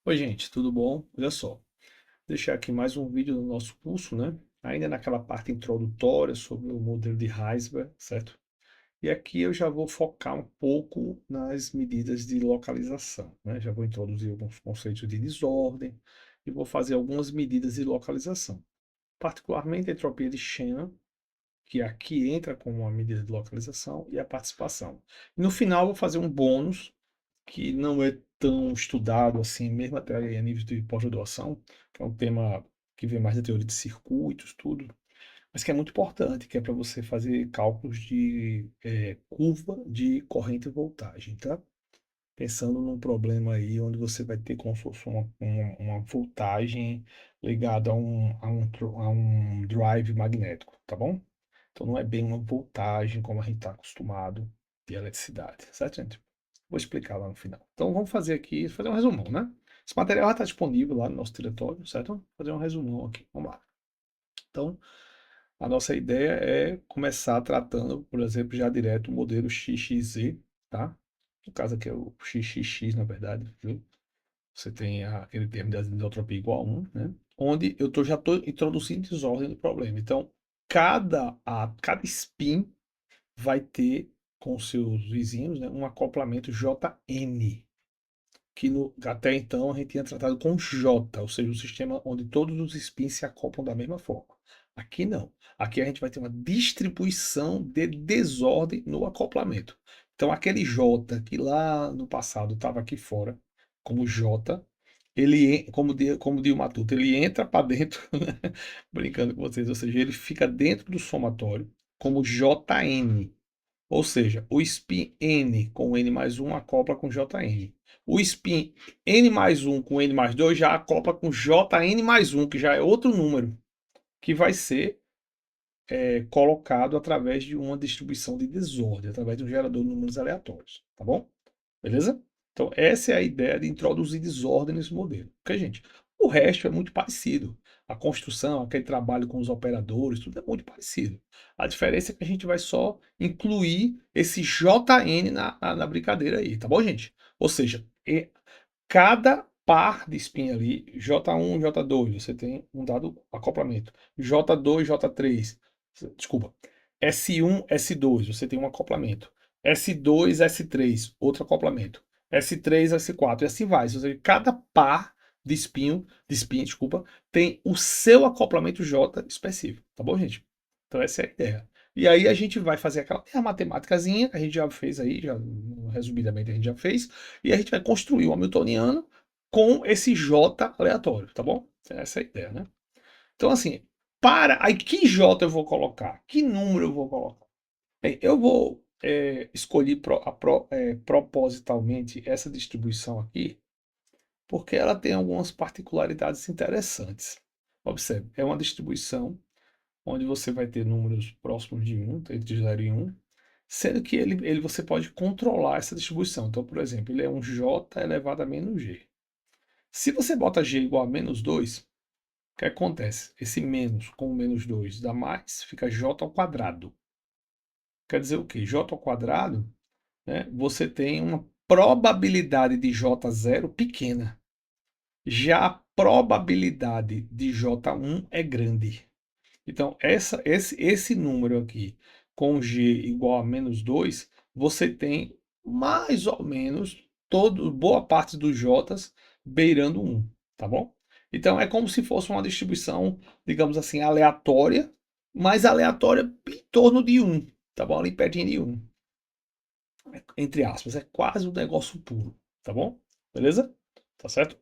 Oi, gente, tudo bom? Olha só, vou deixar aqui mais um vídeo do nosso curso, né? Ainda naquela parte introdutória sobre o modelo de Heisberg, certo? E aqui eu já vou focar um pouco nas medidas de localização, né? Já vou introduzir alguns conceitos de desordem e vou fazer algumas medidas de localização, particularmente a entropia de Shannon, que aqui entra como uma medida de localização, e a participação. E no final eu vou fazer um bônus que não é tão estudado assim, mesmo até a nível de pós-graduação, que é um tema que vem mais da teoria de circuitos, tudo, mas que é muito importante, que é para você fazer cálculos de curva de corrente e voltagem, tá? Pensando num problema aí onde você vai ter como se fosse uma voltagem ligada a um drive magnético, tá bom? Então não é bem uma voltagem como a gente está acostumado de eletricidade, certo, gente? Vou explicar lá no final. Então vamos fazer aqui, fazer um resumão, né? Esse material já está disponível lá no nosso diretório, certo? Vou fazer um resumão aqui. Vamos lá. Então, a nossa ideia é começar tratando, por exemplo, já direto o modelo XXZ, tá? No caso aqui é o XXX, na verdade, viu? Você tem aquele termo de anisotropia igual a 1, né? Onde já estou introduzindo desordem do problema. Então, cada spin vai ter com seus vizinhos, né, um acoplamento JN, que até então a gente tinha tratado com J, ou seja, um sistema onde todos os spins se acoplam da mesma forma. Aqui não. Aqui a gente vai ter uma distribuição de desordem no acoplamento. Então, aquele J que lá no passado estava aqui fora, como J, como diz o Matuto, ele entra para dentro, né? Brincando com vocês, ou seja, ele fica dentro do somatório como JN. Ou seja, o spin N com N mais 1 acopla com JN. O spin N mais 1 com N mais 2 já acopla com JN mais 1, que já é outro número, que vai ser colocado através de uma distribuição de desordem, através de um gerador de números aleatórios. Tá bom? Beleza? Então, essa é a ideia de introduzir desordem nesse modelo. Ok, gente? O resto é muito parecido. A construção, aquele trabalho com os operadores, tudo é muito parecido. A diferença é que a gente vai só incluir esse JN na brincadeira aí, tá bom, gente? Ou seja, cada par de spin ali, J1, J2, você tem um dado acoplamento. J2, J3, desculpa, S1, S2, você tem um acoplamento. S2, S3, outro acoplamento. S3, S4, e assim vai. Ou seja, cada par de spin, desculpa, tem o seu acoplamento J específico, tá bom, gente? Então essa é a ideia. E aí a gente vai fazer aquela a matemáticazinha, que a gente já fez aí, já resumidamente a gente já fez, e a gente vai construir o Hamiltoniano com esse J aleatório, tá bom? Essa é a ideia, né? Então, assim, aí que J eu vou colocar? Que número eu vou colocar? Bem, eu vou escolher propositalmente essa distribuição aqui, porque ela tem algumas particularidades interessantes. Observe, é uma distribuição onde você vai ter números próximos de 1, entre 0 e 1, sendo que você pode controlar essa distribuição. Então, por exemplo, ele é um j elevado a menos g. Se você bota g igual a menos 2, o que acontece? Esse menos com o menos 2 dá mais, fica j ao quadrado. Quer dizer o quê? J ao quadrado, né, você tem uma probabilidade de j0 pequena. Já a probabilidade de j1 é grande. Então, esse número aqui, com g igual a menos 2, você tem mais ou menos boa parte dos j's beirando 1, tá bom? Então, é como se fosse uma distribuição, digamos assim, aleatória, mas aleatória em torno de 1, tá bom? Ali pertinho de 1, entre aspas. É quase um negócio puro, tá bom? Beleza? Tá certo?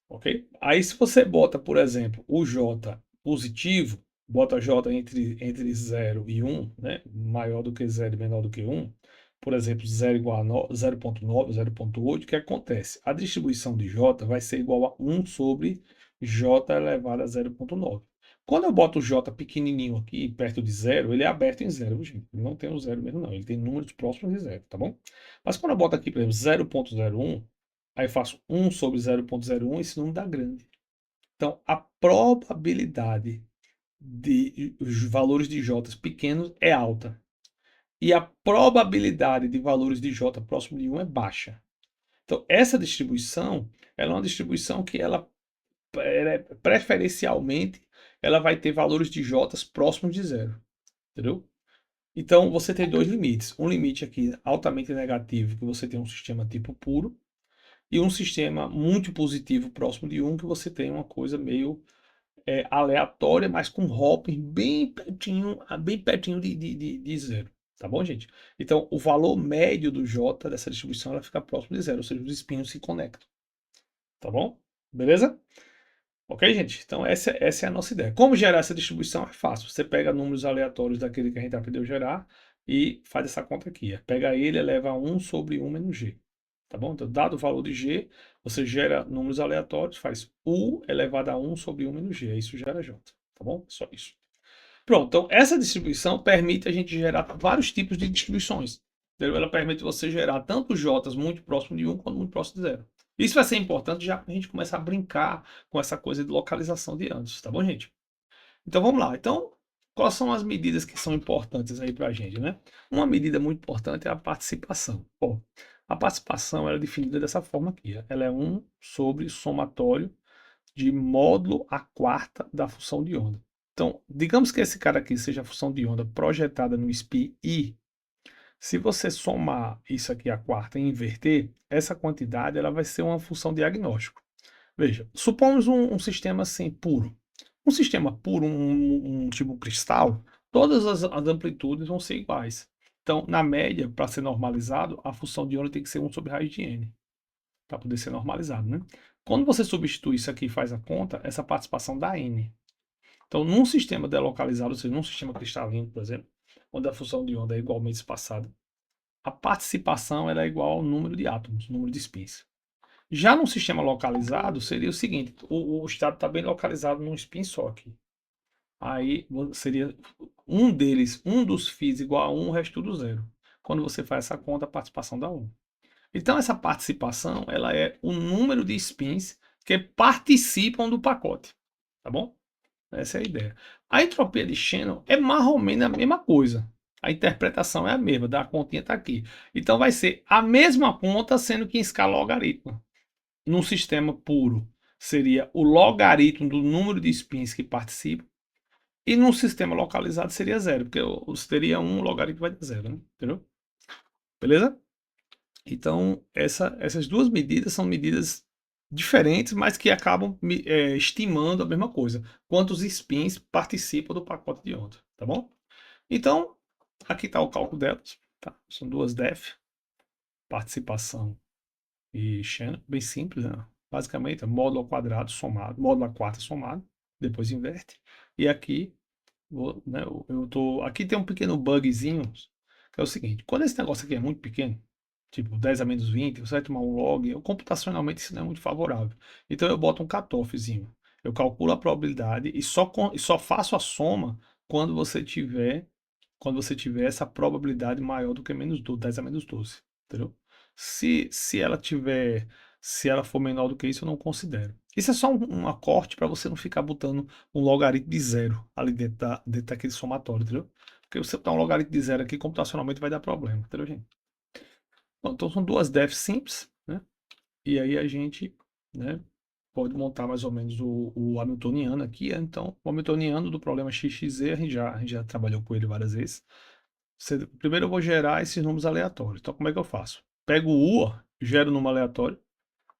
Ok? Aí se você bota, por exemplo, o J positivo, bota J entre 0 e 1, né? Maior do que 0 e menor do que 1, por exemplo, 0 igual a 0,9, 0,8, o que acontece? A distribuição de J vai ser igual a 1 sobre J elevado a 0,9. Quando eu boto o J pequenininho aqui, perto de 0, ele é aberto em 0, gente. Ele não tem o 0 mesmo, não. Ele tem números próximos de 0, tá bom? Mas quando eu boto aqui, por exemplo, 0,01, aí eu faço 1 sobre 0,01, esse número dá grande. Então, a probabilidade de os valores de J pequenos é alta. E a probabilidade de valores de J próximo de 1 é baixa. Então, essa distribuição, ela é uma distribuição que preferencialmente, ela vai ter valores de J próximos de zero, entendeu? Então, você tem dois limites. Um limite aqui altamente negativo, que você tem um sistema tipo puro, e um sistema muito positivo próximo de um, que você tem uma coisa meio aleatória, mas com hopping bem pertinho de zero. Tá bom, gente? Então, o valor médio do J dessa distribuição ela fica próximo de zero, ou seja, os espinhos se conectam. Tá bom? Beleza? Ok, gente? Então, essa é a nossa ideia. Como gerar essa distribuição é fácil. Você pega números aleatórios daquele que a gente aprendeu a gerar e faz essa conta aqui. Pega ele e eleva a 1 sobre 1 menos g. Tá bom? Então, dado o valor de g, você gera números aleatórios, faz u elevado a 1 sobre 1 menos g. Isso gera j. Tá bom? Só isso. Pronto. Então, essa distribuição permite a gente gerar vários tipos de distribuições. Entendeu? Ela permite você gerar tanto j's muito próximo de 1 quanto muito próximo de 0. Isso vai ser importante já para a gente começar a brincar com essa coisa de localização de anos, tá bom, gente? Então vamos lá. Então, quais são as medidas que são importantes aí para a gente, né? Uma medida muito importante é a participação. Bom, a participação é definida dessa forma aqui. Ela é 1 sobre somatório de módulo a quarta da função de onda. Então, digamos que esse cara aqui seja a função de onda projetada no SPI I. Se você somar isso aqui à quarta e inverter, essa quantidade ela vai ser uma função diagnóstico. Veja, supomos um sistema assim puro. Um sistema puro, um tipo cristal, todas as amplitudes vão ser iguais. Então, na média, para ser normalizado, a função de onda tem que ser 1 sobre raiz de n, para poder ser normalizado, né? Quando você substitui isso aqui e faz a conta, essa participação dá n. Então, num sistema delocalizado, ou seja, num sistema cristalino, por exemplo, onde a função de onda é igualmente espaçada, a participação ela é igual ao número de átomos, número de spins. Já num sistema localizado, seria o seguinte: o estado está bem localizado num spin só aqui. Aí seria um deles, um dos φ igual a 1, o resto tudo zero. Quando você faz essa conta, a participação dá 1. Então, essa participação ela é o número de spins que participam do pacote. Tá bom? Essa é a ideia. A entropia de Shannon é mais ou menos a mesma coisa. A interpretação é a mesma, da continha está aqui. Então vai ser a mesma conta, sendo que em escala logarítmica. Num sistema puro, seria o logaritmo do número de spins que participam. E num sistema localizado seria zero, porque teria um logaritmo vai dar zero, né? Entendeu? Beleza? Então, essas duas medidas são medidas diferentes, mas que acabam estimando a mesma coisa. Quantos spins participam do pacote de onda, tá bom? Então, aqui está o cálculo delas. Tá? São duas def, participação e Shannon, bem simples, né? Basicamente, é módulo ao quadrado somado, módulo à quarta somado, depois inverte. E aqui, né, aqui tem um pequeno bugzinho, que é o seguinte: quando esse negócio aqui é muito pequeno, tipo 10 a menos 20, você vai tomar um log, computacionalmente isso não é muito favorável. Então eu boto um cutoffzinho. Eu calculo a probabilidade e só faço a soma quando você tiver essa probabilidade maior do que menos 12, 10 a menos 12, entendeu? Se ela tiver, se ela for menor do que isso, eu não considero. Isso é só um acorte para você não ficar botando um logaritmo de zero ali dentro daquele somatório, entendeu? Porque você botar um logaritmo de zero aqui, computacionalmente vai dar problema, entendeu, gente? Então são duas defs simples, né? E aí a gente, né, pode montar mais ou menos o Hamiltoniano aqui. Então, o Hamiltoniano do problema XXZ, a gente já trabalhou com ele várias vezes. Primeiro eu vou gerar esses números aleatórios. Então, como é que eu faço? Pego o U, gero o número aleatório,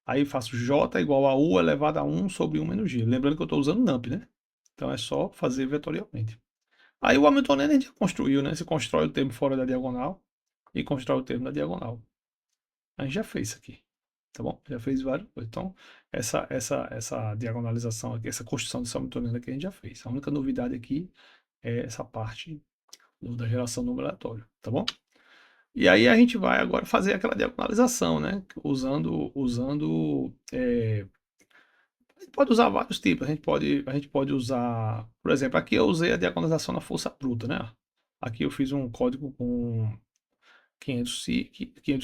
aí faço J igual a U elevado a 1 sobre 1 menos G. Lembrando que eu estou usando NUMP, né? Então é só fazer vetorialmente. Aí o Hamiltoniano a gente já construiu, né? Você constrói o termo fora da diagonal e constrói o termo na diagonal. A gente já fez isso aqui, tá bom? Já fez vários. Então, essa diagonalização aqui, essa construção desse Hamiltoniano aqui a gente já fez. A única novidade aqui é essa parte da geração numeratória, tá bom? E aí a gente vai agora fazer aquela diagonalização, né? A gente pode usar vários tipos. A gente pode usar, por exemplo, aqui eu usei a diagonalização na força bruta, né? Aqui eu fiz um código com 500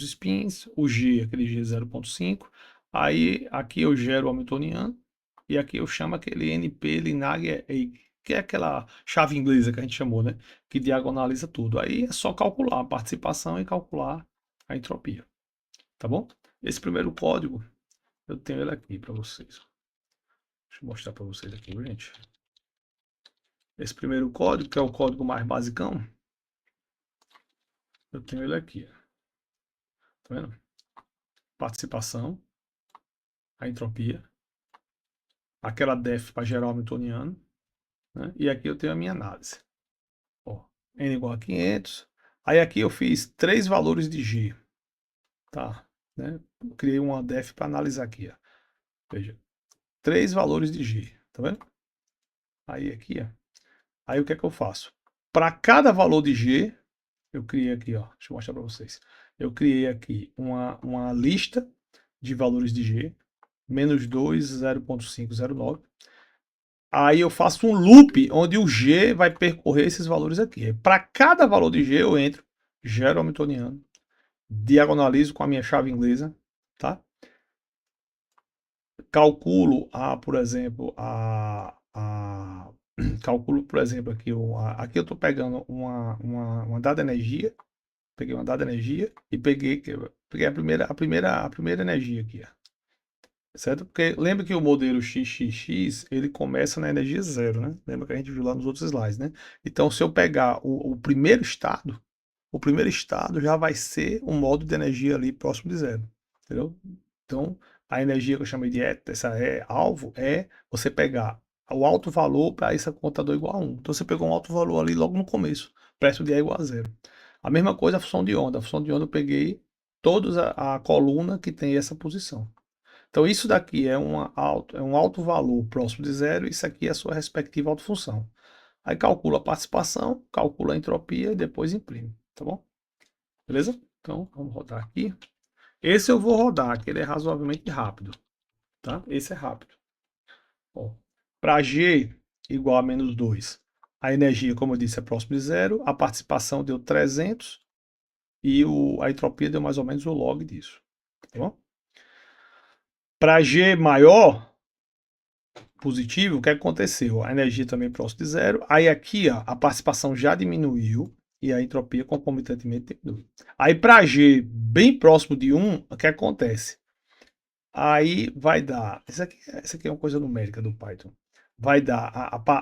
spins, o G, aquele G 0.5. Aí aqui eu gero o Hamiltoniano e aqui eu chamo aquele NP Linear, que é aquela chave inglesa que a gente chamou, né? Que diagonaliza tudo. Aí é só calcular a participação e calcular a entropia. Tá bom? Esse primeiro código, eu tenho ele aqui para vocês. Deixa eu mostrar para vocês aqui, gente. Esse primeiro código, que é o código mais basicão, eu tenho ele aqui. Tá vendo? Participação, a entropia, aquela def para gerar o hamiltoniano, né? E aqui eu tenho a minha análise. Ó, n igual a 500. Aí aqui eu fiz 3 valores de g. Tá? Né? Eu criei uma def para analisar aqui. Ó. Veja, 3 valores de g. Tá vendo? Aí aqui, ó. Aí o que é que eu faço? Para cada valor de g, eu criei aqui, ó. Deixa eu mostrar para vocês. Eu criei aqui uma lista de valores de g. Menos 2, 0.509. Aí eu faço um loop onde o G vai percorrer esses valores aqui. Para cada valor de G eu entro, gero o hamiltoniano, diagonalizo com a minha chave inglesa, tá? Calculo, por exemplo, calculo, por exemplo, aqui, aqui eu estou pegando uma dada energia, peguei uma dada energia e peguei a primeira energia aqui, ó. Certo? Porque lembra que o modelo XXX, ele começa na energia zero, né? Lembra que a gente viu lá nos outros slides, né? Então, se eu pegar o primeiro estado já vai ser um modo de energia ali próximo de zero, entendeu? Então, a energia que eu chamei de essa alvo, é você pegar o alto valor para esse contador igual a 1. Então, você pegou um alto valor ali logo no começo, preço de E igual a zero. A mesma coisa a função de onda. A função de onda eu peguei todos a coluna que tem essa posição. Então, isso daqui é um alto valor próximo de zero, isso aqui é a sua respectiva autofunção. Aí calcula a participação, calcula a entropia e depois imprime, tá bom? Beleza? Então, vamos rodar aqui. Esse eu vou rodar, que ele é razoavelmente rápido, tá? Esse é rápido. Para G igual a menos 2, a energia, como eu disse, é próximo de zero, a participação deu 300 e a entropia deu mais ou menos o log disso, tá bom? Para G maior, positivo, o que aconteceu? A energia também próximo de zero. Aí aqui, ó, a participação já diminuiu e a entropia concomitantemente diminui. Aí para G bem próximo de 1, o que acontece? Aí vai dar, isso aqui é uma coisa numérica do Python, vai dar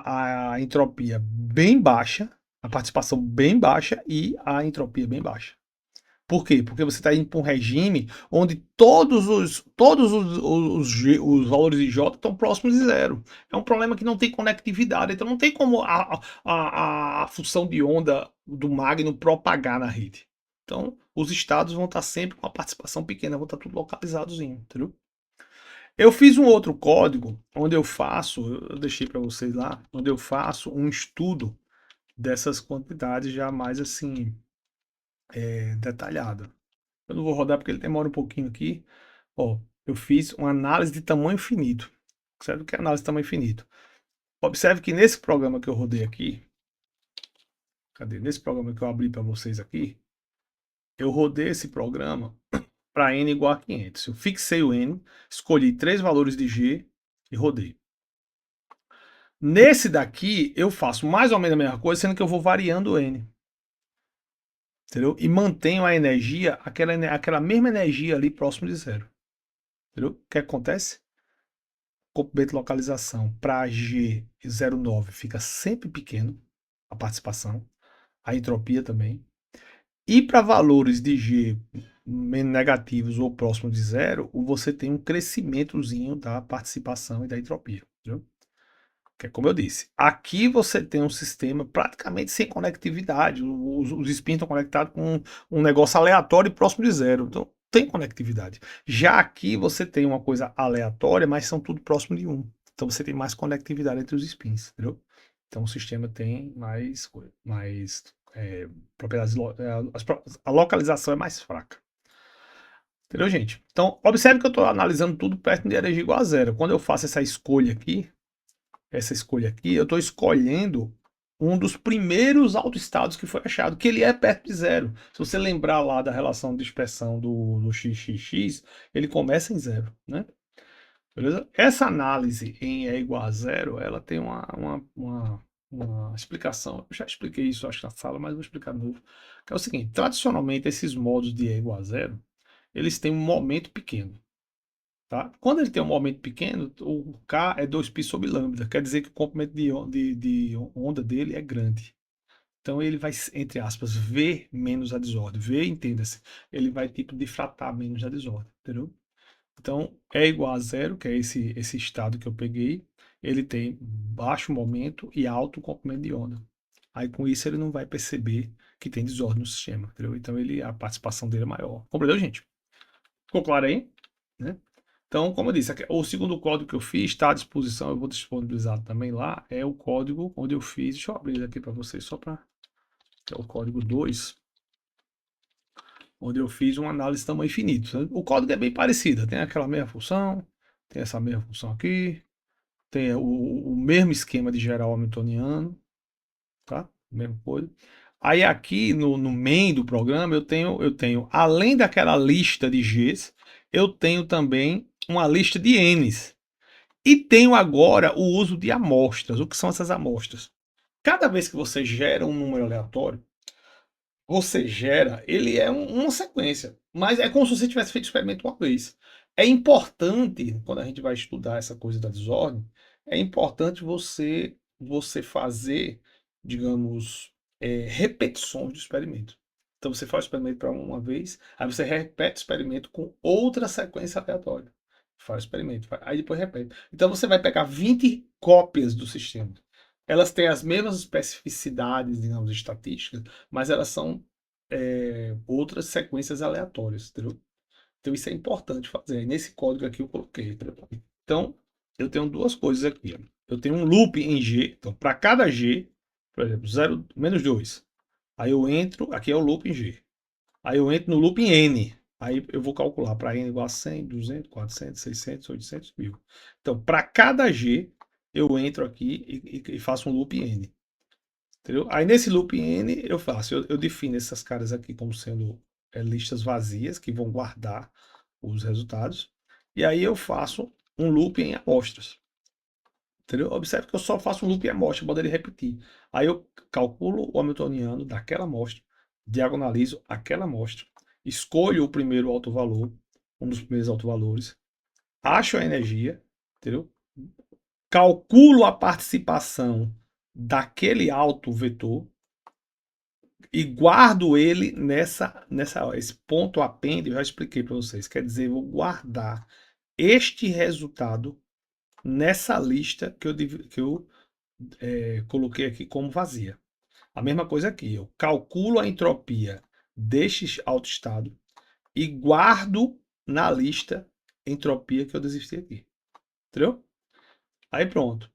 a entropia bem baixa, a participação bem baixa e a entropia bem baixa. Por quê? Porque você está indo para um regime onde todos os valores de J estão próximos de zero. É um problema que não tem conectividade, então não tem como a função de onda do Magno propagar na rede. Então, os estados vão estar sempre com a participação pequena, vão estar tudo localizados, entendeu? Eu fiz um outro código onde eu deixei para vocês lá, onde eu faço um estudo dessas quantidades já mais assim, detalhado. Eu não vou rodar porque ele demora um pouquinho aqui. Ó, eu fiz uma análise de tamanho finito. Certo? O que é análise de tamanho finito? Observe que nesse programa que eu rodei aqui, cadê? Nesse programa que eu abri para vocês aqui, eu rodei esse programa para n igual a 500. Eu fixei o n, escolhi 3 valores de g e rodei. Nesse daqui, eu faço mais ou menos a mesma coisa, sendo que eu vou variando o n. Entendeu? E mantenho a energia, aquela mesma energia ali próximo de zero. Entendeu? O que acontece? Comprimento de localização para G09 fica sempre pequeno, a participação, a entropia também. E para valores de G negativos ou próximo de zero, você tem um crescimentozinho da participação e da entropia. Entendeu? Que é como eu disse, aqui você tem um sistema praticamente sem conectividade, os spins estão conectados com um negócio aleatório e próximo de zero, então tem conectividade. Já aqui você tem uma coisa aleatória, mas são tudo próximo de 1, então você tem mais conectividade entre os spins, entendeu? Então o sistema tem mais propriedades, a localização é mais fraca. Entendeu, gente? Então, observe que eu estou analisando tudo perto de energia igual a zero. Quando eu faço essa escolha aqui, eu estou escolhendo um dos primeiros autoestados que foi achado, que ele é perto de zero. Se você lembrar lá da relação de expressão do XXX, ele começa em zero, né? Beleza? Essa análise em E igual a zero, ela tem uma explicação. Eu já expliquei isso, acho, na sala, mas vou explicar de novo. Que é o seguinte, tradicionalmente, esses modos de E igual a zero, eles têm um momento pequeno. Tá? Quando ele tem um momento pequeno, o K é 2π sobre lambda, quer dizer que o comprimento de onda dele é grande. Então ele vai, entre aspas, ver menos a desordem. Ver, entenda-se, ele vai tipo difratar menos a desordem, entendeu? Então é igual a zero, que é esse estado que eu peguei. Ele tem baixo momento e alto comprimento de onda. Aí com isso ele não vai perceber que tem desordem no sistema, entendeu? Então a participação dele é maior. Compreendeu, gente? Ficou claro aí? Né? Então, como eu disse, o segundo código que eu fiz está à disposição, eu vou disponibilizar também lá, é o código onde eu fiz, deixa eu abrir ele aqui para vocês, só para, é o código 2, onde eu fiz uma análise de tamanho finito. Né? O código é bem parecido, tem aquela mesma função, tem essa mesma função aqui, tem o mesmo esquema de geral hamiltoniano, tá? Mesma coisa. Aí aqui no main do programa eu tenho, além daquela lista de Gs, eu tenho também uma lista de Ns. E tenho agora o uso de amostras. O que são essas amostras? Cada vez que você gera um número aleatório, você gera, ele é uma sequência, mas é como se você tivesse feito o experimento uma vez. É importante, quando a gente vai estudar essa coisa da desordem, é importante você fazer, digamos, repetições do experimento. Então você faz o experimento para uma vez, aí você repete o experimento com outra sequência aleatória. Faz o experimento, aí depois repete. Então você vai pegar 20 cópias do sistema. Elas têm as mesmas especificidades, digamos, estatísticas, mas elas são outras sequências aleatórias, entendeu? Então isso é importante fazer. Nesse código aqui eu coloquei. Entendeu? Então eu tenho duas coisas aqui. Ó. Eu tenho um loop em G. Então para cada G, por exemplo, 0, menos 2. Aí eu entro, aqui é o loop em G. Aí eu entro no loop em N. Aí eu vou calcular para N igual a 100, 200, 400, 600, 800, 1000. Então para cada G eu entro aqui e faço um loop em N. Entendeu? Aí nesse loop N eu faço, eu defino essas caras aqui como sendo listas vazias que vão guardar os resultados. E aí eu faço um loop em amostras. Entendeu? Observe que eu só faço um loop em amostra, poder repetir. Aí eu calculo o hamiltoniano daquela amostra, diagonalizo aquela amostra, escolho o primeiro autovalor, um dos primeiros autovalores, acho a energia, entendeu? Calculo a participação daquele autovetor e guardo ele esse ponto append, eu já expliquei para vocês, quer dizer, eu vou guardar este resultado nessa lista que eu coloquei aqui como vazia. A mesma coisa aqui, eu calculo a entropia deste autoestado e guardo na lista entropia que eu desisti aqui. Entendeu? Aí pronto.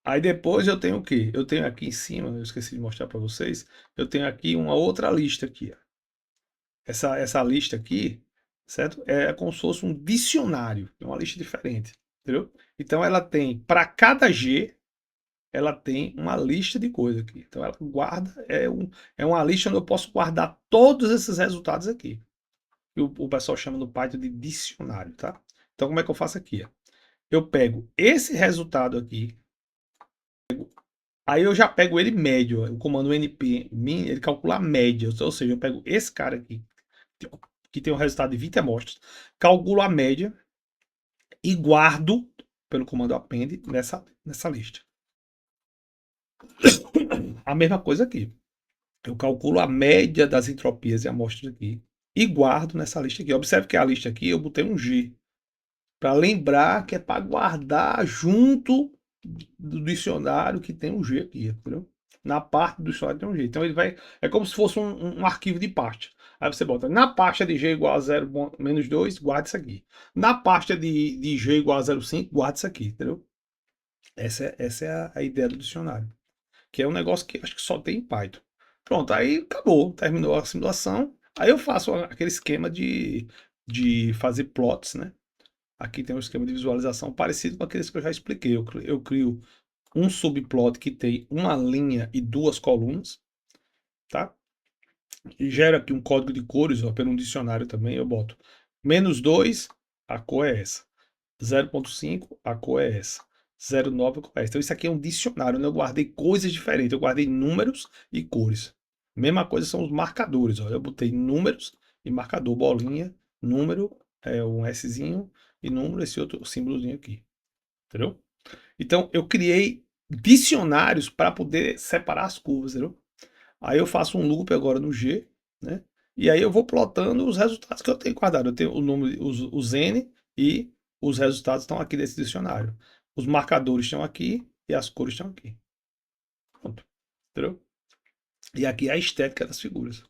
Aí depois eu tenho o quê? Eu tenho aqui em cima, eu esqueci de mostrar para vocês, eu tenho aqui uma outra lista aqui. Ó. Essa lista aqui, certo? É como se fosse um dicionário, é uma lista diferente, entendeu? Então ela tem, para cada G, ela tem uma lista de coisas aqui. Então ela guarda, é uma lista onde eu posso guardar todos esses resultados aqui. E o pessoal chama no Python de dicionário, tá? Então como é que eu faço aqui? Ó? Eu pego esse resultado aqui, aí eu já pego ele médio, ó, o comando np min, ele calcula a média, ou seja, eu pego esse cara aqui, que tem um resultado de 20 amostras, calculo a média e guardo pelo comando append nessa lista. A mesma coisa aqui. Eu calculo a média das entropias e amostras aqui e guardo nessa lista aqui. Observe que a lista aqui eu botei um G para lembrar que é para guardar junto do dicionário que tem um G aqui, entendeu? Na parte do dicionário tem um G. Então ele vai. É como se fosse um arquivo de pasta. Aí você bota na pasta de G igual a 0 menos 2, guarda isso aqui. Na pasta de G igual a 0,5, guarda isso aqui, entendeu? Essa é a ideia do dicionário. Que é um negócio que acho que só tem em Python. Pronto, aí acabou, terminou a simulação. Aí eu faço aquele esquema de fazer plots, né? Aqui tem um esquema de visualização parecido com aqueles que eu já expliquei. Eu crio um subplot que tem uma linha e duas colunas, tá? E gero aqui um código de cores, ó, pelo um dicionário também. Eu boto -2, a cor é essa. 0,5, a cor é essa. 0,9, a cor é essa. Então isso aqui é um dicionário, onde eu guardei coisas diferentes. Eu guardei números e cores. Mesma coisa são os marcadores. Ó. Eu botei números e marcador, bolinha, número, um Szinho e número, esse outro símbolozinho aqui. Entendeu? Então, eu criei dicionários para poder separar as curvas, entendeu? Aí eu faço um loop agora no G, né? E aí eu vou plotando os resultados que eu tenho guardado. Eu tenho o número, os N e os resultados estão aqui nesse dicionário. Os marcadores estão aqui e as cores estão aqui. Pronto. Entendeu? E aqui é a estética das figuras.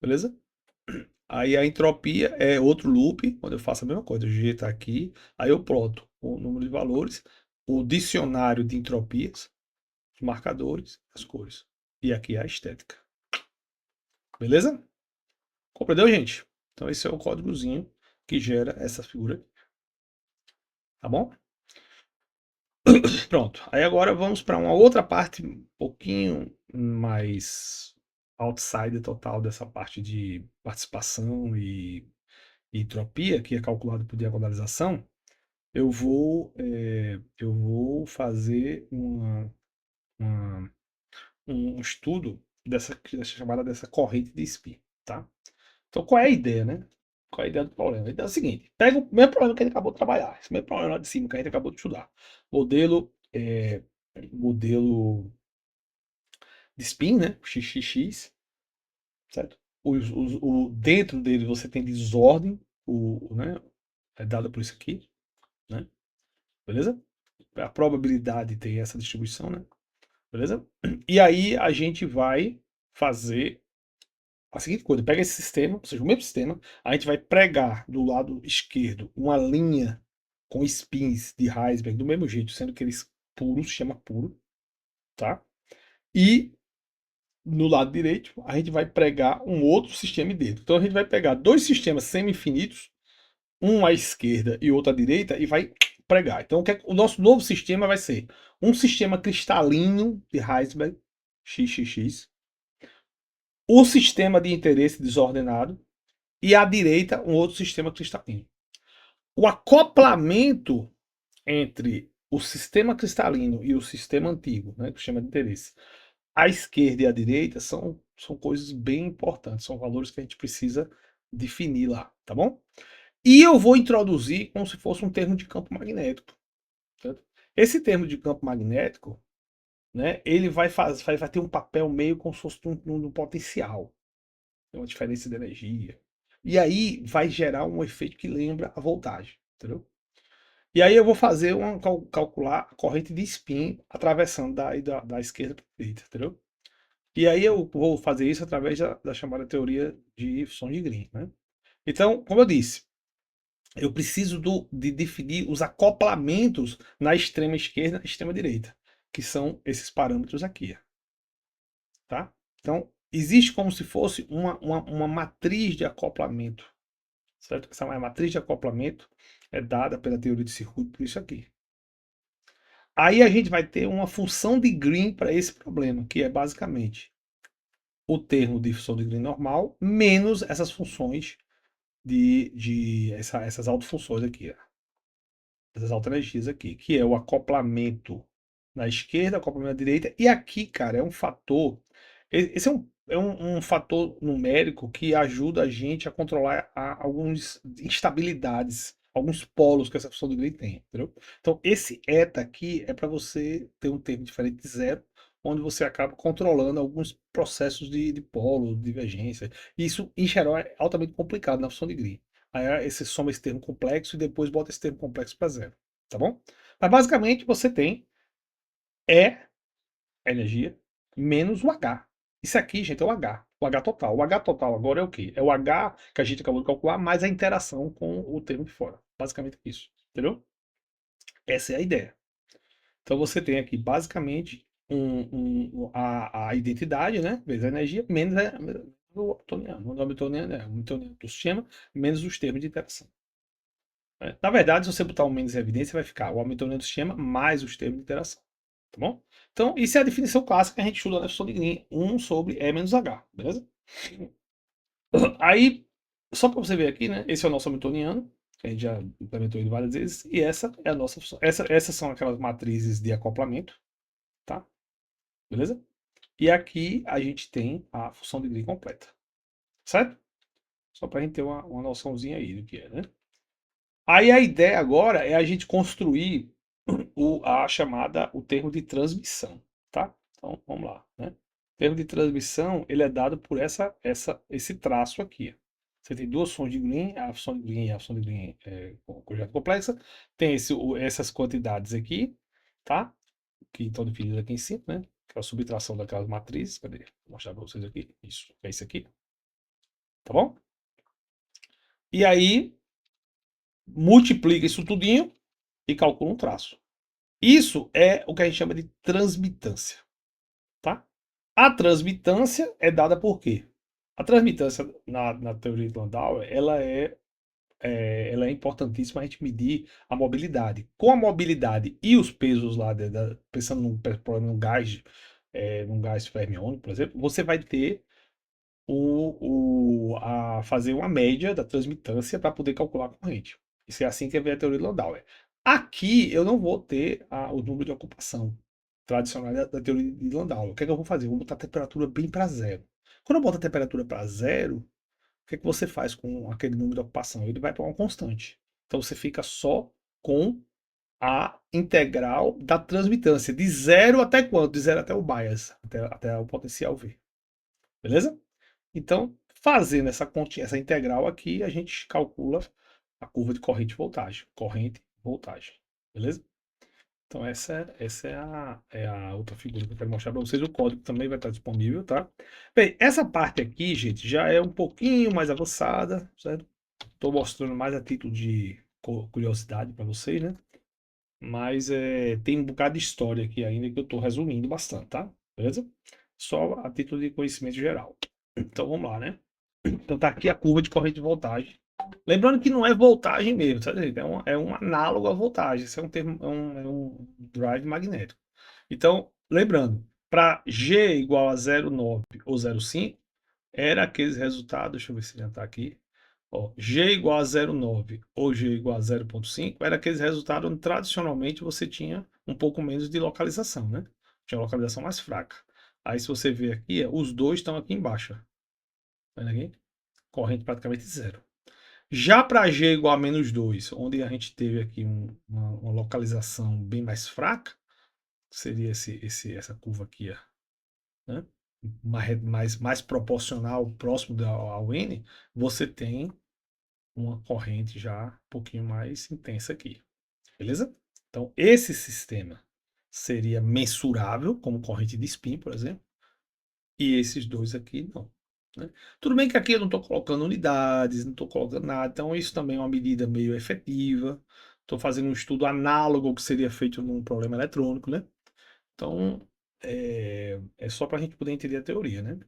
Beleza? Aí a entropia é outro loop, onde eu faço a mesma coisa. O G está aqui, aí eu ploto o número de valores, o dicionário de entropias, os marcadores, as cores. E aqui é a estética. Beleza? Compreendeu, gente? Então esse é o códigozinho que gera essa figura. Tá bom? Pronto. Aí agora vamos para uma outra parte um pouquinho mais outside total dessa parte de participação e entropia, que é calculado por diagonalização. Eu vou fazer uma, um estudo dessa corrente de spin, tá? Então, qual é a ideia, né? Qual é a ideia do problema? A ideia é o seguinte: pega o mesmo problema que a gente acabou de trabalhar, esse mesmo problema lá de cima que a gente acabou de estudar. Modelo de spin, né? XXX, certo? Dentro dele você tem desordem, né? É dada por isso aqui, né? Beleza? A probabilidade tem essa distribuição, né? Beleza? E aí a gente vai fazer a seguinte coisa: pega esse sistema, ou seja, o mesmo sistema, a gente vai pregar do lado esquerdo uma linha com spins de Heisenberg do mesmo jeito, sendo que eles puros, se chama puro, tá? E no lado direito a gente vai pregar um outro sistema dentro. Então a gente vai pegar dois sistemas semi-infinitos, um à esquerda e outro à direita, e vai pregar. Então o nosso novo sistema vai ser um sistema cristalino de Heisenberg, XXX, o sistema de interesse desordenado, e à direita um outro sistema cristalino. O acoplamento entre o sistema cristalino e o sistema antigo, né, que chama de interesse, à esquerda e à direita são coisas bem importantes, são valores que a gente precisa definir lá, tá bom? E eu vou introduzir como se fosse um termo de campo magnético. Certo? Esse termo de campo magnético, né, ele vai ter um papel meio como se fosse um potencial, uma diferença de energia. E aí vai gerar um efeito que lembra a voltagem, entendeu? E aí eu vou fazer calcular a corrente de spin atravessando da esquerda para a direita, entendeu? E aí eu vou fazer isso através da chamada teoria de funções de Green, né? Então, como eu disse, eu preciso de definir os acoplamentos na extrema esquerda e na extrema direita, que são esses parâmetros aqui, tá? Então, existe como se fosse uma matriz de acoplamento, certo? Essa matriz de acoplamento é dada pela teoria de circuito por isso aqui. Aí a gente vai ter uma função de Green para esse problema, que é basicamente o termo de função de Green normal menos essas funções essas autofunções aqui, ó, essas autoenergias aqui, que é o acoplamento na esquerda, acoplamento na direita, e aqui, cara, é um fator. Esse é um fator numérico que ajuda a gente a controlar algumas instabilidades, alguns polos que essa função de Green tem, entendeu? Então, esse eta aqui é para você ter um termo diferente de zero, onde você acaba controlando alguns processos de polo, de divergência. Isso, em geral, é altamente complicado na função de Green. Aí você soma esse termo complexo e depois bota esse termo complexo para zero, tá bom? Mas basicamente você tem E, energia, menos o H. Isso aqui, gente, é o H. O H total. O H total agora é o quê? É o H que a gente acabou de calcular, mais a interação com o termo de fora. Basicamente isso. Entendeu? Essa é a ideia. Então você tem aqui basicamente a identidade, né? Vezes a energia, menos o hamiltoniano do sistema, menos os termos de interação. Na verdade, se você botar um menos em evidência, vai ficar o hamiltoniano do sistema mais os termos de interação. Tá bom? Então, isso é a definição clássica que a gente estuda na função de Green, 1 sobre E menos H, beleza? Aí, só para você ver aqui, né? Esse é o nosso hamiltoniano, que a gente já implementou ele várias vezes, e essa é a nossa função. Essas são aquelas matrizes de acoplamento, tá? Beleza? E aqui a gente tem a função de Green completa, certo? Só para a gente ter uma noçãozinha aí do que é, né? Aí a ideia agora é a gente construir o termo de transmissão, tá? Então, vamos lá, né? O termo de transmissão, ele é dado por esse traço aqui. Você tem duas fontes de Green, a função de Green e a função de Green conjunta complexa. Tem essas quantidades aqui, tá? Que estão definidas aqui em cima, né? Que é a subtração daquelas matrizes. Cadê? Vou mostrar para vocês aqui. Isso, é isso aqui. Tá bom? E aí, multiplica isso tudinho e calcula um traço. Isso é o que a gente chama de transmitância, tá? A transmitância é dada por quê? A transmitância na teoria de Landau, ela é importantíssima a gente medir a mobilidade. Com a mobilidade e os pesos lá, pensando num gás, num gás fermiônico, por exemplo, você vai ter a fazer uma média da transmitância para poder calcular a corrente. Isso é assim que é a teoria de Landau. Aqui eu não vou ter o número de ocupação tradicional da teoria de Landau. O que é que eu vou fazer? Eu vou botar a temperatura bem para zero. Quando eu boto a temperatura para zero, o que é que você faz com aquele número de ocupação? Ele vai para uma constante. Então você fica só com a integral da transmitância. De zero até quanto? De zero até o bias, até o potencial V. Beleza? Então, fazendo essa continha, essa integral aqui, a gente calcula a curva de corrente e voltagem. Corrente e voltagem. Beleza? Então, essa é a outra figura que eu quero mostrar para vocês. O código também vai estar disponível, tá? Bem, essa parte aqui, gente, já é um pouquinho mais avançada, certo? Estou mostrando mais a título de curiosidade para vocês, né? Mas tem um bocado de história aqui ainda que eu estou resumindo bastante, tá? Beleza? Só a título de conhecimento geral. Então vamos lá, né? Então tá aqui a curva de corrente de voltagem. Lembrando que não é voltagem mesmo, sabe? É um análogo à voltagem. Isso é um termo, é um drive magnético. Então, lembrando, para G igual a 0,9 ou 0,5, era aqueles resultados, deixa eu ver se já está aqui. Ó, G igual a 0,9 ou G igual a 0,5, era aqueles resultados onde tradicionalmente você tinha um pouco menos de localização, né? Tinha uma localização mais fraca. Aí se você ver aqui, os dois estão aqui embaixo. Tá vendo aqui? Corrente praticamente zero. Já para G igual a menos 2, onde a gente teve aqui uma localização bem mais fraca, seria essa curva aqui, ó, né? mais proporcional, próximo ao N, você tem uma corrente já um pouquinho mais intensa aqui. Beleza? Então, esse sistema seria mensurável, como corrente de spin, por exemplo, e esses dois aqui não. Né? Tudo bem que aqui eu não estou colocando unidades, não estou colocando nada, então isso também é uma medida meio efetiva. Estou fazendo um estudo análogo ao que seria feito num problema eletrônico, né? Então, é só para a gente poder entender a teoria, né?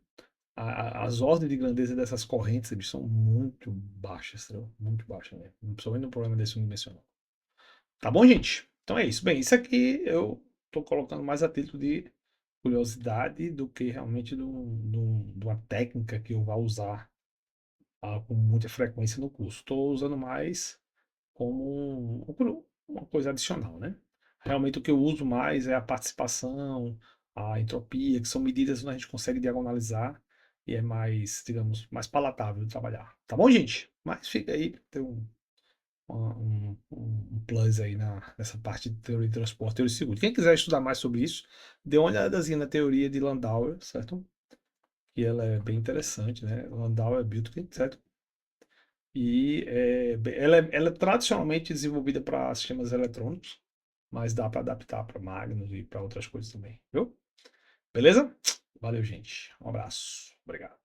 As ordens de grandeza dessas correntes eles são muito baixas, entendeu? Muito baixas, né? Principalmente no problema desse unidimensional. Tá bom, gente? Então é isso. Bem, isso aqui eu estou colocando mais a título de curiosidade do que realmente de uma técnica que eu vá usar com muita frequência no curso. Estou usando mais como uma coisa adicional, né? Realmente o que eu uso mais é a participação, a entropia, que são medidas onde a gente consegue diagonalizar e é mais, digamos, mais palatável de trabalhar. Tá bom, gente? Mas fica aí, tem um plus aí nessa parte de teoria de transporte, teoria de seguro. Quem quiser estudar mais sobre isso, dê uma olhadazinha na teoria de Landauer, certo? Que ela é bem interessante, né? Landauer Biltken, certo? E ela é tradicionalmente desenvolvida para sistemas eletrônicos, mas dá para adaptar para Magnus e para outras coisas também, viu? Beleza? Valeu, gente. Um abraço. Obrigado.